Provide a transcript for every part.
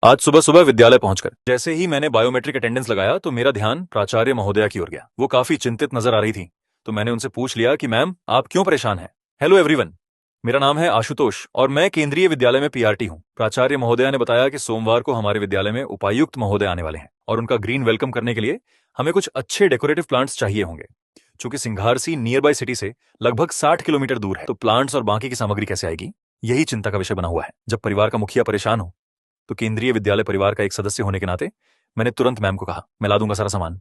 आज सुबह सुबह विद्यालय पहुंचकर जैसे ही मैंने बायोमेट्रिक अटेंडेंस लगाया तो मेरा ध्यान प्राचार्य महोदया की ओर गया। वो काफी चिंतित नजर आ रही थी। तो मैंने उनसे पूछ लिया कि मैम, आप क्यों परेशान हैं? हेलो एवरीवन, मेरा नाम है आशुतोष और मैं केंद्रीय विद्यालय में पीआरटी हूँ। प्राचार्य महोदया ने बताया कि सोमवार को हमारे विद्यालय में उपायुक्त महोदय आने वाले हैं और उनका ग्रीन वेलकम करने के लिए हमें कुछ अच्छे डेकोरेटिव प्लांट्स चाहिए होंगे। चूंकि सिंघारसी नियर बाय सिटी से लगभग 60 किलोमीटर दूर है, तो प्लांट्स और बाकी की सामग्री कैसे आएगी, यही चिंता का विषय बना हुआ है। जब परिवार का मुखिया परेशान हो तो केंद्रीय विद्यालय परिवार का एक सदस्य होने के नाते मैंने तुरंत मैम को कहा, मैं ला दूंगा सारा सामान।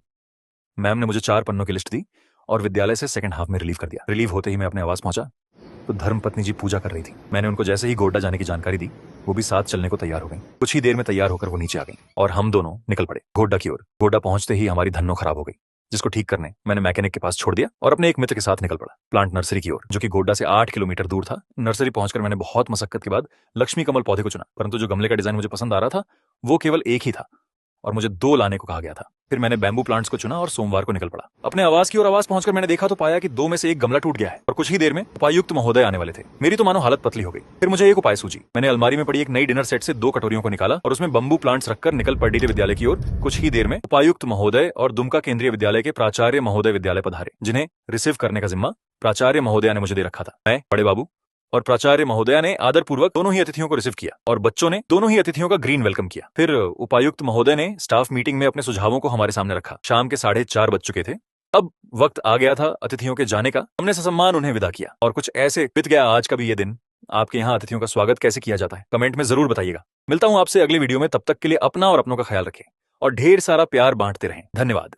मैम ने मुझे 4 पन्नों की लिस्ट दी और विद्यालय से सेकंड हाफ में रिलीव कर दिया। रिलीव होते ही मैं अपने आवास पहुंचा तो धर्मपत्नी जी पूजा कर रही थी। मैंने उनको जैसे ही गोड्डा जाने की जानकारी दी, वो भी साथ चलने को तैयार हो गई। कुछ ही देर में तैयार होकर वो नीचे आ गई और हम दोनों निकल पड़े गोड्डा की ओर। गोड्डा पहुंचते ही हमारी धन्नो खराब हो गई, जिसको ठीक करने मैंने मैकेनिक के पास छोड़ दिया और अपने एक मित्र के साथ निकल पड़ा प्लांट नर्सरी की ओर, जो कि गोड्डा से 8 किलोमीटर दूर था। नर्सरी पहुंचकर मैंने बहुत मशक्कत के बाद लक्ष्मी कमल पौधे को चुना, परंतु जो गमले का डिजाइन मुझे पसंद आ रहा था वो केवल एक ही था और मुझे 2 लाने को कहा गया था। फिर मैंने बैम्बू प्लांट्स को चुना और सोमवार को निकल पड़ा अपने आवास की ओर। आवास पहुंचकर मैंने देखा तो पाया कि 2 में से एक गमला टूट गया है और कुछ ही देर में उपायुक्त महोदय आने वाले थे। मेरी तो मानो हालत पतली हो गई। फिर मुझे एक उपाय सूझी। मैंने अलमारी में पड़ी एक नई डिनर सेट से 2 कटोरियों को निकाला और उसमें बंबू प्लांट्स रखकर निकल पड़ी विद्यालय की ओर। कुछ ही देर में उपायुक्त महोदय और दुमका केंद्रीय विद्यालय के प्राचार्य महोदय विद्यालय पधारे, जिन्हें रिसीव करने का जिम्मा प्राचार्य महोदया ने मुझे दे रखा था। मैं, बड़े बाबू और प्राचार्य महोदया ने आदरपूर्वक दोनों ही अतिथियों को रिसीव किया और बच्चों ने दोनों ही अतिथियों का ग्रीन वेलकम किया। फिर उपायुक्त महोदय ने स्टाफ मीटिंग में अपने सुझावों को हमारे सामने रखा। शाम के 4:30 बज चुके थे। अब वक्त आ गया था अतिथियों के जाने का। हमने ससम्मान उन्हें विदा किया और कुछ ऐसे बीत गया आज का भी ये दिन। आपके यहाँ अतिथियों का स्वागत कैसे किया जाता है, कमेंट में जरूर बताइएगा। मिलता हूँ आपसे अगली वीडियो में, तब तक के लिए अपना और अपनों का ख्याल रखें और ढेर सारा प्यार बांटते रहें। धन्यवाद।